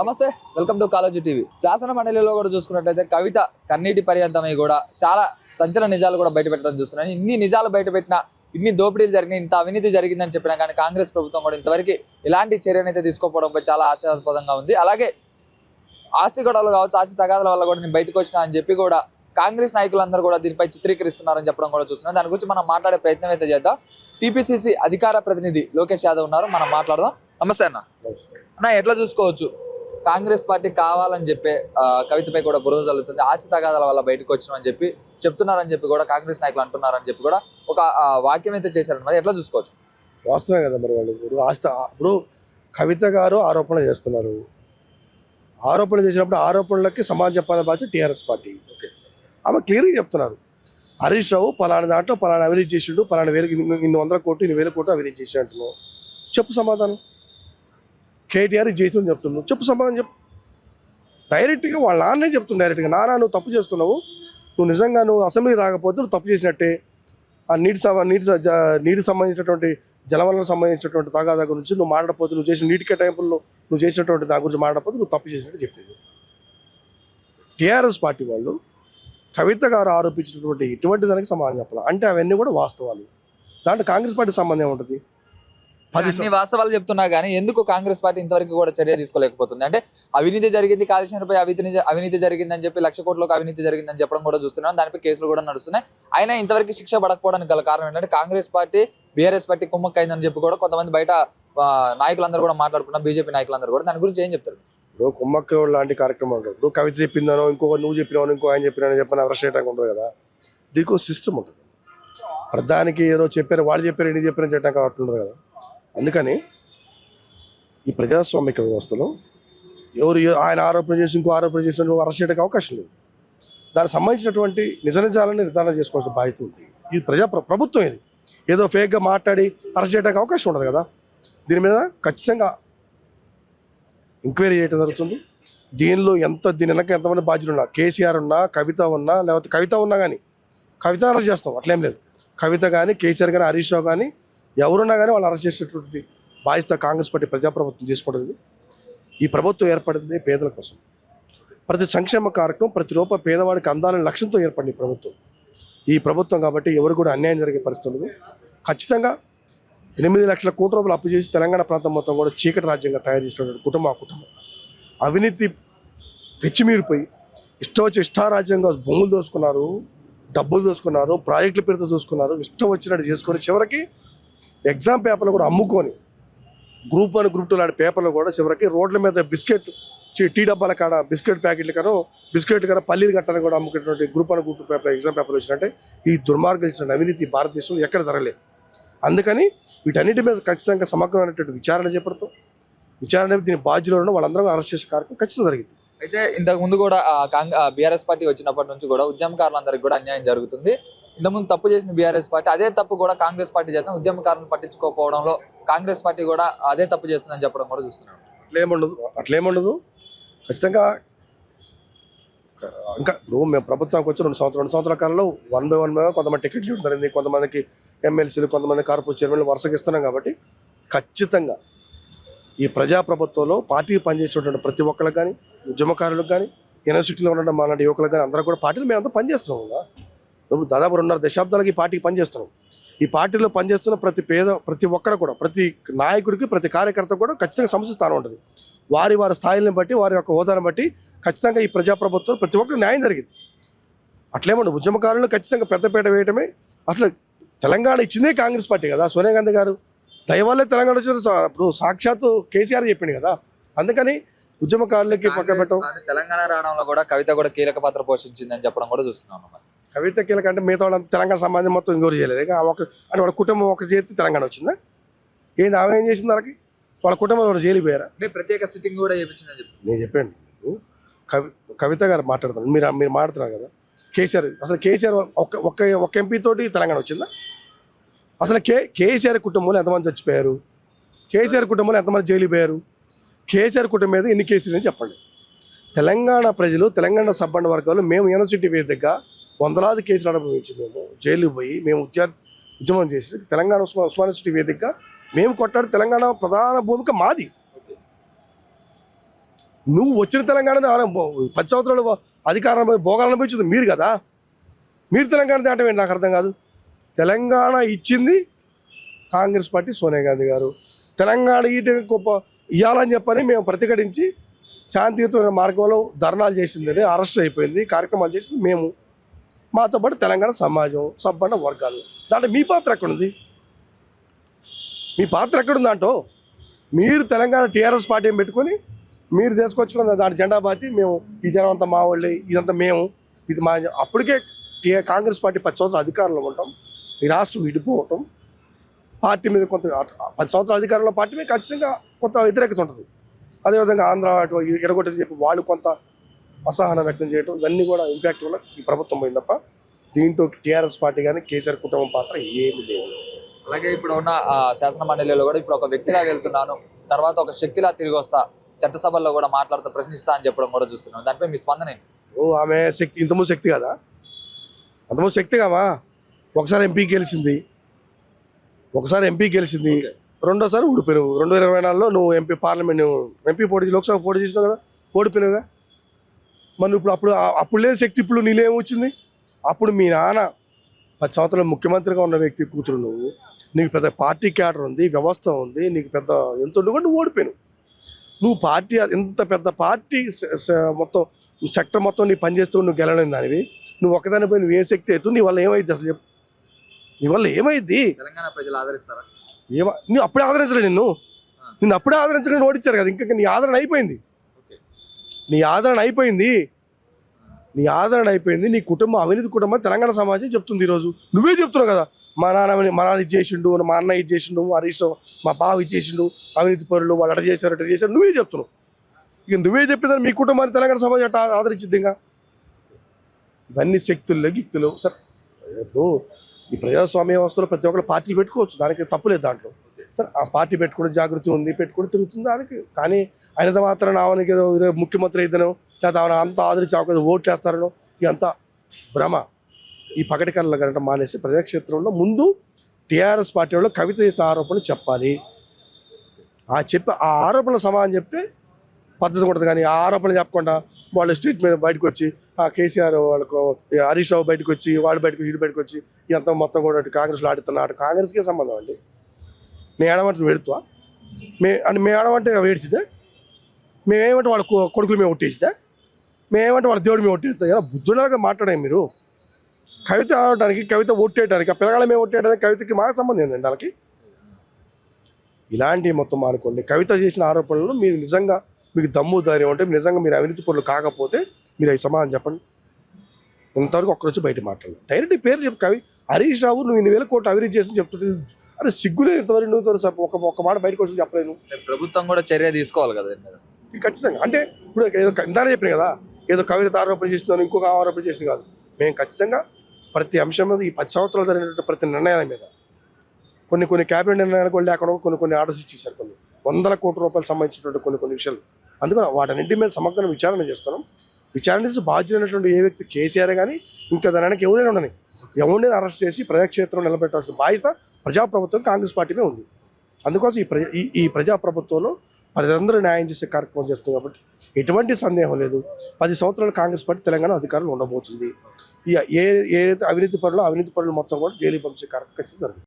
నమస్తే, welcome to college TV. శాసన మండలిలో కూడా చూసుకున్నట్లయితే కవిత కన్నీటి పర్యంతమై కూడా చాలా సంచలన నిజాలు కూడా బయటపెట్టడం చూస్తున్నాను. ఇన్ని నిజాలు బయటపెట్టినా, ఇన్ని దోపిడీలు జరిగినాయి, ఇంత అవినీతి జరిగిందని చెప్పినా కానీ కాంగ్రెస్ ప్రభుత్వం కూడా ఇంతవరకు ఎలాంటి చర్యనైతే తీసుకోకపోవడంపై చాలా ఆశాస్పదంగా ఉంది. అలాగే ఆస్తి గొడవలు కావచ్చు, ఆస్తి తగాదాల వల్ల కూడా నేను బయటకు వచ్చినా అని చెప్పి కూడా కాంగ్రెస్ నాయకులందరూ కూడా దీనిపై చిత్రీకరిస్తున్నారని చెప్పడం కూడా చూస్తున్నాం. దాని గురించి మనం మాట్లాడే ప్రయత్నం అయితే చేద్దాం. టీపీసీసీ అధికార ప్రతినిధి లోకేష్ యాదవ్ ఉన్నారు, మనం మాట్లాడదాం. నమస్తే అన్న, ఎట్లా చూసుకోవచ్చు కాంగ్రెస్ పార్టీ కావాలని చెప్పి కవితపై కూడా బురద జల్లుతుంది, ఆస్తి తగాదాల వల్ల బయటకు వచ్చినామని చెప్పి చెప్తున్నారని చెప్పి కూడా కాంగ్రెస్ నాయకులు అంటున్నారని చెప్పి కూడా ఒక వాక్యం అయితే చేశారని, మరి ఎట్లా చూసుకోవచ్చు? వాస్తవమే కదా. మరి వాళ్ళు ఇప్పుడు కవిత గారు ఆరోపణలు చేస్తున్నారు. ఆరోపణలు చేసినప్పుడు ఆరోపణలకి సమాధానం చెప్పాలని బాధ్యత టీఆర్ఎస్ పార్టీ. ఆమె క్లియర్గా చెప్తున్నారు, హరీష్ రావు పలానా దాంట్లో పలానా అవినీతి చేసిండు, పలానా ఇన్ని వందల కోట్లు, ఇన్ని వేల కోట్లు అవినీతి చేసి అంటున్నావు, చెప్పు సమాధానం. కేటీఆర్ చేసిన చెప్తున్నావు, చెప్పు సమాధానం చెప్పు. డైరెక్ట్గా వాళ్ళ నాన్నే చెప్తుంది డైరెక్ట్గా, నాన్న నువ్వు తప్పు చేస్తున్నావు, నువ్వు నిజంగా నువ్వు అసెంబ్లీ రాకపోతే నువ్వు తప్పు చేసినట్టే. ఆ నీటికి సంబంధించినటువంటి జలవనరులకు సంబంధించినటువంటి తగాదా గురించి నువ్వు మాట్లాడకపోతే, నువ్వు చేసిన నీటి కేటాయింపుల్లో నువ్వు చేసినటువంటి దాని గురించి మాట్లాడకపోతే నువ్వు తప్పు చేసినట్టు చెప్పింది. టీఆర్ఎస్ పార్టీ వాళ్ళు కవిత గారు ఆరోపించినటువంటి ఇటువంటి దానికి సమాధానం చెప్పాలి అంటే అవన్నీ కూడా వాస్తవాలు. దాంట్లో కాంగ్రెస్ పార్టీ సంబంధం ఉంటుంది. అన్ని వాస్తవాలు చెప్తున్నా కానీ ఎందుకు కాంగ్రెస్ పార్టీ ఇంతవరకు కూడా చర్య తీసుకోలేకపోతుంది? అంటే అవినీతి జరిగింది, కాళేశ్వరంపై అవినీతి జరిగిందని చెప్పి 1,00,000 కోట్లకు అవినీతి జరిగిందని చెప్పడం కూడా చూస్తున్నాం. దానిపై కేసులు కూడా నడుస్తున్నాయి. అయినా ఇంతవరకు శిక్ష పడకపోవడానికి గల కారణం ఏంటంటే కాంగ్రెస్ పార్టీ బీఆర్ఎస్ పార్టీ కుమ్మక్కైందని చెప్పి కూడా కొంతమంది బయట నాయకులందరూ కూడా మాట్లాడుకున్నారు, బీజేపీ నాయకులందరూ కూడా. దాని గురించి ఏం చెప్తారు? ఇప్పుడు కుమ్మక్క లాంటి కార్యక్రమం ఉంటుంది. ఇప్పుడు కవిత చెప్పిందనో, ఇంకొక నువ్వు చెప్పినావు, ఇంకో ఆయన చెప్పినానో చెప్పని అరెస్ట్ చేయడానికి ఉంటుంది కదా. దీనికి ఒక సిస్టమ్ ఉంటుంది. ప్రధానికి ఏదో చెప్పారు, వాళ్ళు చెప్పారు, ఎన్ని చెప్పారని చేయడానికి ఉంటుంది కదా. అందుకని ఈ ప్రజాస్వామిక వ్యవస్థలో ఎవరు ఆయన ఆరోపణ చేసి ఇంకో ఆరోపణ చేసిన నువ్వు అరెస్ట్ చేయడానికి అవకాశం లేదు. దానికి సంబంధించినటువంటి నిజాలను నిర్ధారణ చేసుకోవాల్సిన బాధ్యత ఉంది. ఇది ప్రభుత్వం. ఇది ఏదో ఫేక్గా మాట్లాడి అరెస్ట్ చేయడానికి అవకాశం ఉండదు కదా. దీని మీద ఖచ్చితంగా ఎంక్వైరీ చేయడం జరుగుతుంది. దీనిలో దీని వెనక ఎంతమంది బాధ్యులు ఉన్నా, కేసీఆర్ ఉన్నా, కవిత ఉన్నా, లేకపోతే కవిత ఉన్నా కానీ కవిత అరెస్ట్ చేస్తాం, అట్లేం లేదు. కవిత కానీ, కేసీఆర్ కానీ, హరీష్ రావు కానీ ఎవరున్నా కానీ వాళ్ళు అరెస్ట్ చేసేటువంటి బాధ్యత కాంగ్రెస్ పార్టీ ప్రజాప్రభుత్వం తీసుకుంటుంది. ఈ ప్రభుత్వం ఏర్పడింది పేదల కోసం. ప్రతి సంక్షేమ కార్యక్రమం ప్రతి రూపాయి పేదవాడికి అందాలని లక్ష్యంతో ఏర్పడింది ఈ ప్రభుత్వం. కాబట్టి ఎవరు కూడా అన్యాయం జరిగే పరిస్థితి ఉండదు. ఖచ్చితంగా 8 లక్షల కోట్ల రూపాయలు అప్పు చేసి తెలంగాణ ప్రాంతం మొత్తం కూడా చీకటి రాజ్యంగా తయారు చేసినటువంటి కుటుంబం ఆ కుటుంబం. అవినీతి పెచ్చిమీరిపోయి ఇష్టారాజ్యంగా భూములు దోసుకున్నారు, డబ్బులు దోసుకున్నారు, ప్రాజెక్టుల పేరుతో చూసుకున్నారు, ఇష్టం వచ్చినట్టు చేసుకొని చివరికి ఎగ్జామ్ పేపర్లు కూడా అమ్ముకొని గ్రూప్ 1, గ్రూప్ 2 లాంటి పేపర్లు కూడా చివరికి రోడ్ల మీద టీ డబ్బాల కాడ బిస్కెట్ ప్యాకెట్లు కానీ పల్లీలు కట్టని కూడా అమ్ముకునేటువంటి గ్రూప్ 1, గ్రూప్ 2 పేపర్ ఎగ్జామ్ పేపర్లు వచ్చినట్టే ఈ దుర్మార్గం ఇచ్చిన అవినీతి భారతదేశంలో ఎక్కడ జరగలేదు. అందుకని వీటన్నిటి మీద ఖచ్చితంగా సమగ్రమైనటువంటి విచారణ చేపడతాం. విచారణ దీని బాధ్యులు వాళ్ళందరూ అరెస్ట్ చేసే కార్యక్రమం ఖచ్చితంగా జరిగింది. అయితే ఇంతకు ముందు కూడా బీఆర్ఎస్ పార్టీ వచ్చినప్పటి నుంచి కూడా ఉద్యమకారులందరికీ కూడా అన్యాయం జరుగుతుంది. ఇంతకుముందు తప్పు చేసిన బీఆర్ఎస్ పార్టీ అదే తప్పు కూడా కాంగ్రెస్ పార్టీ చేస్తాం, ఉద్యమకారులను పట్టించుకోకపోవడంలో కాంగ్రెస్ పార్టీ కూడా అదే తప్పు చేస్తుందని చెప్పడం కూడా చూస్తున్నాం. అట్లేముండదు. ఖచ్చితంగా ఇంకా ఇప్పుడు మేము ప్రభుత్వానికి వచ్చి 2 సంవత్సరాల కాలంలో 1 by 1 కొంతమంది టికెట్లు ఇవ్వడం జరిగింది, కొంతమందికి ఎమ్మెల్సీలు, కొంతమంది కార్పొరేట్ చైర్మన్లు వరుసగా ఇస్తున్నాం. కాబట్టి ఖచ్చితంగా ఈ ప్రజాప్రభుత్వంలో పార్టీ పనిచేసేటువంటి ప్రతి ఒక్కరికి కానీ, ఉద్యమకారులకు కానీ, యూనివర్సిటీలో ఉన్న మాలాంటి యువకులకు కానీ అందరూ కూడా పార్టీలు మేమంతా పనిచేస్తున్నాం కదా. దాదాపు 2.5 దశాబ్దాలకి ఈ పార్టీకి పనిచేస్తున్నాం. ఈ పార్టీలో పనిచేస్తున్న ప్రతి ఒక్కరు కూడా, ప్రతి నాయకుడికి, ప్రతి కార్యకర్త కూడా ఖచ్చితంగా సముచిత స్థానం ఉంటుంది. వారి స్థాయిలను బట్టి, వారి యొక్క హోదాను బట్టి ఖచ్చితంగా ఈ ప్రజాప్రభుత్వం ప్రతి ఒక్కరు న్యాయం జరిగింది. అట్లేమన్నా ఉద్యమకారులను ఖచ్చితంగా పెద్దపేట వేయటమే. అసలు తెలంగాణ ఇచ్చిందే కాంగ్రెస్ పార్టీ కదా. సోనియా గాంధీ గారు దయవల్లే తెలంగాణ వచ్చిన ఇప్పుడు సాక్షాత్తు కేసీఆర్ చెప్పింది కదా. అందుకని ఉద్యమకారులకి పక్క పెట్టడం. తెలంగాణ రావడంలో కూడా కవిత కూడా కీలక పాత్ర పోషించిందని చెప్పడం కూడా చూస్తున్నాం. కవిత కీలక అంటే మిగతా వాళ్ళంతా తెలంగాణ సమాజం మొత్తం ఇంకోరు చేయలేదు. అంటే వాళ్ళ కుటుంబం ఒక చేతి తెలంగాణ వచ్చిందా? ఏంది ఆమె ఏం చేసింది? వాళ్ళకి వాళ్ళ కుటుంబంలో జైలు పోయారా? ప్రత్యేక సిట్టింగ్ కూడా చేయించిందని చెప్పి నేను చెప్పాను. కవిత గారు మాట్లాడుతున్నారు, మీరు మాట్లాడుతున్నారు కదా. కేసీఆర్ ఒక ఎంపీ తోటి తెలంగాణ వచ్చిందా? అసలు కేసీఆర్ కుటుంబంలో ఎంతమంది చచ్చిపోయారు? కేసీఆర్ కుటుంబంలో ఎంతమంది జైలు పోయారు? కేసీఆర్ కుటుంబం మీద ఎన్ని కేసులు అని చెప్పండి. తెలంగాణ ప్రజలు, తెలంగాణ సబ్బండ వర్గాలు మేము యూనివర్సిటీ వేదికగా వందలాది కేసులు అనుభవించి మేము జైలుకు పోయి మేము ఉద్యమం చేసి తెలంగాణ ఉస్మానియా యూనివర్సిటీ వేదికగా మేము కొట్టాడు. తెలంగాణ ప్రధాన భూమిక మాది. నువ్వు వచ్చిన తెలంగాణ 10 సంవత్సరాలు అధికారం భోగాలు అనుభవించింది మీరు కదా. మీరు తెలంగాణ దాటం ఏంటి నాకు అర్థం కాదు. తెలంగాణ ఇచ్చింది కాంగ్రెస్ పార్టీ, సోనియా గాంధీ గారు. తెలంగాణ గొప్ప ఇవ్వాలని చెప్పని మేము ప్రతిఘటించి శాంతియుతమైన మార్గంలో ధర్నాలు చేసింది, అరెస్ట్ అయిపోయింది, కార్యక్రమాలు చేసింది మేము. మాతో పాటు తెలంగాణ సమాజం, సబ్బండ వర్గాలు. దాంట్లో మీ పాత్ర ఎక్కడుంది? మీ పాత్ర ఎక్కడుంది అంటో? మీరు తెలంగాణ టీఆర్ఎస్ పార్టీని పెట్టుకొని మీరు తీసుకొచ్చుకున్న దాని జెండా బాతి మేము ఈ జనం అంతా మా వాళ్ళే, ఇదంతా మేము, ఇది మా. అప్పటికే కాంగ్రెస్ పార్టీ 10 సంవత్సరాలు అధికారంలో ఉండటం, ఈ రాష్ట్రం విడిపోవటం, పార్టీ మీద కొంత 10 సంవత్సరాల అధికారంలో పార్టీ మీద ఖచ్చితంగా కొంత వ్యతిరేకత ఉంటుంది. అదేవిధంగా ఆంధ్ర అటు ఎడగొట్టని చెప్పి వాళ్ళు కొంత అసహనం వ్యక్తం చేయడం, ఇవన్నీ కూడా ఇంపాక్ట్ వల్ల ఈ ప్రభుత్వం పోయింది తప్ప దీంట్లో టీఆర్ఎస్ పార్టీ కానీ కేసీఆర్ కుటుంబం పాత్ర ఏమీ లేదు. అలాగే ఇప్పుడు ఉన్న శాసన మండలిలో కూడా ఇప్పుడు ఒక వ్యక్తిలా వెళ్తున్నాను, తర్వాత ఒక శక్తిలా తిరిగి వస్తా, చట్టసభల్లో కూడా మాట్లాడుతూ ప్రశ్నిస్తా అని చెప్పడం కూడా చూస్తున్నాం. దానిపై మీ స్పందన ఏంటి? ఆమె శక్తి ఇంతకుముందు శక్తి కదా, అంతకుముందు శక్తి కామా. ఒకసారి ఎంపీ గెలిచింది, రెండోసారి ఊడిపోయినావు. 2024లో నువ్వు ఎంపీ పోటీ, లోక్సభ పోటీ చేసినావు కదా, ఓడిపోయినావుగా. మరి ఇప్పుడు అప్పుడు లేని శక్తి ఇప్పుడు నీళ్ళేమొచ్చింది? అప్పుడు మీ నాన్న 10 సంవత్సరాలు ముఖ్యమంత్రిగా ఉన్న వ్యక్తి కూతురు నువ్వు, నీకు పెద్ద పార్టీ క్యాడర్ ఉంది, వ్యవస్థ ఉంది, నీకు పెద్ద ఎంత ఉండి కూడా నువ్వు ఓడిపోయినావు. నువ్వు పార్టీ ఎంత పెద్ద పార్టీ మొత్తం సెక్టర్ మొత్తం నీ పనిచేస్తూ నువ్వు గెలలేని దానివి. నువ్వు ఒక్కదానిపై నువ్వు ఏ శక్తి అవుతుంది? నీ వల్ల ఏమైంది అసలు చెప్పు? నీ వల్ల ఏమైంది? తెలంగాణ ప్రజలు ఆదరిస్తారా? నువ్వు అప్పుడే ఆదరించలే, నిన్ను అప్పుడే ఆదరించలేని ఓడించారు కదా. ఇంకా నీ ఆదరణ అయిపోయింది, నీ కుటుంబం అవినీతి కుటుంబం తెలంగాణ సమాజం చెప్తుంది. ఈరోజు నువ్వే చెప్తున్నావు కదా, మా నాన్న ఇది చేసిండు, మా అన్న ఇది చేసిండు, హరీష్ రావు మా బావ ఇది చేసిండు, అవినీతి పరులు వాళ్ళు అట చేశారు నువ్వే చెప్తున్నావు. ఇక నువ్వే చెప్పిందని మీ కుటుంబాన్ని తెలంగాణ సమాజం అట్లా ఆదరించింది. ఇంకా ఇవన్నీ శక్తుల్లో గిక్తులు సార్. ఇప్పుడు ఈ ప్రజాస్వామ్య వ్యవస్థలో ప్రతి ఒక్కరు పార్టీలు పెట్టుకోవచ్చు, దానికి తప్పులేదు దాంట్లో. సార్ ఆ పార్టీ పెట్టుకుని జాగృతి ఉంది, పెట్టుకుని తిరుగుతుంది దానికి. కానీ ఆయనతో మాత్రం ఆమెకి ఏదో ముఖ్యమంత్రి అయితేనో లేదా ఆమె అంతా ఆదరించి ఆమె ఓట్లు వేస్తారనో ఇదంతా భ్రమ. ఈ పగటి కళ్ళ కనుక మానేసి ప్రజాక్షేత్రంలో ముందు టీఆర్ఎస్ పార్టీ వాళ్ళు కవిత చేసిన ఆరోపణలు చెప్పాలి. ఆ ఆరోపణల సమాధానం చెప్తే పద్ధతి ఉంటుంది. కానీ ఆ ఆరోపణలు చెప్పకుండా వాళ్ళు స్ట్రీట్ మీద బయటకు వచ్చి కేసీఆర్ వాళ్ళకు హరీష్ రావు బయటకు వచ్చి వాళ్ళు బయటకు వీడు బయటకు వచ్చి ఇదంతా మొత్తం కూడా కాంగ్రెస్లో ఆడుతున్నారు. కాంగ్రెస్కే సంబంధం అండి. మేము ఏడమంటే వెడుతావా? మేము ఏడమంటే వేడిచితే, మేమేమంటే వాళ్ళ కొడుకులు మేము ఒట్టేసితే, మేమేమంటే వాళ్ళ దేవుడు మేము ఒట్టేస్తాం కదా. బుద్ధులాగా మాట్లాడాము మీరు. కవిత ఆడటానికి, కవిత ఒట్టేయడానికి, ఆ పిల్లగాళ్ళ మేము ఒట్టేయడానికి కవితకి మాకు సంబంధం ఏంటండి వాళ్ళకి? ఇలాంటివి మొత్తం అనుకోండి. కవిత చేసిన ఆరోపణలు మీరు నిజంగా మీకు దమ్ము ధైర్యం అంటే నిజంగా మీరు అవినీతి పనులు కాకపోతే మీరు అవి సమాధానం చెప్పండి. ఇంతవరకు ఒక్కరొచ్చి బయట మాట్లాడలేదు. డైరెక్ట్ పేరు చెప్పు. హరీష్ రావు నువ్వు 2,000 కోట్లు అవినీతి చేసి చెప్తుంటే అరే సిగ్గులేదు. ఇంతవరకు నువ్వు ఒక్క మాట బయటకు వచ్చి చెప్పలేను. ప్రభుత్వం కూడా చర్య తీసుకోవాలి కదా ఖచ్చితంగా. అంటే ఇప్పుడు ఏదో ఇందానే చెప్పిన కదా, ఏదో కవిత ఆరోపణ చేస్తున్నాను ఇంకొక ఆరోపణ చేసిన కాదు. మేము ఖచ్చితంగా ప్రతి అంశం మీద ఈ 10 సంవత్సరాలు జరిగినటువంటి ప్రతి నిర్ణయాల మీద కొన్ని క్యాబినెట్ నిర్ణయాలు కూడా లేకుండా కొన్ని ఆర్డర్స్ ఇచ్చేసారు. కొన్ని 100 కోట్ల రూపాయలు సంబంధించినటువంటి కొన్ని విషయాలు. అందుకని వాటన్నింటి మీద సమగ్ర విచారణ చేస్తున్నాం. విచారణ చేసి బాధ్యులైనటువంటి ఏ వ్యక్తి కేసీఆర్ కానీ ఇంకా దానికి ఎవరైనా అరెస్ట్ చేసి ప్రజాక్షేత్రం నిలబెట్టాల్సిన బాధ్యత ప్రజాప్రభుత్వం కాంగ్రెస్ పార్టీనే ఉంది. అందుకోసం ఈ ప్రజాప్రభుత్వంలో ప్రజలందరూ న్యాయం చేసే కార్యక్రమం చేస్తుంది. కాబట్టి ఎటువంటి సందేహం లేదు, 10 సంవత్సరాలు కాంగ్రెస్ పార్టీ తెలంగాణ అధికారంలో ఉండబోతుంది. ఏదైతే అవినీతి పరులు మొత్తం కూడా జైలు పంపించే కార్యక్రమం జరుగుతుంది.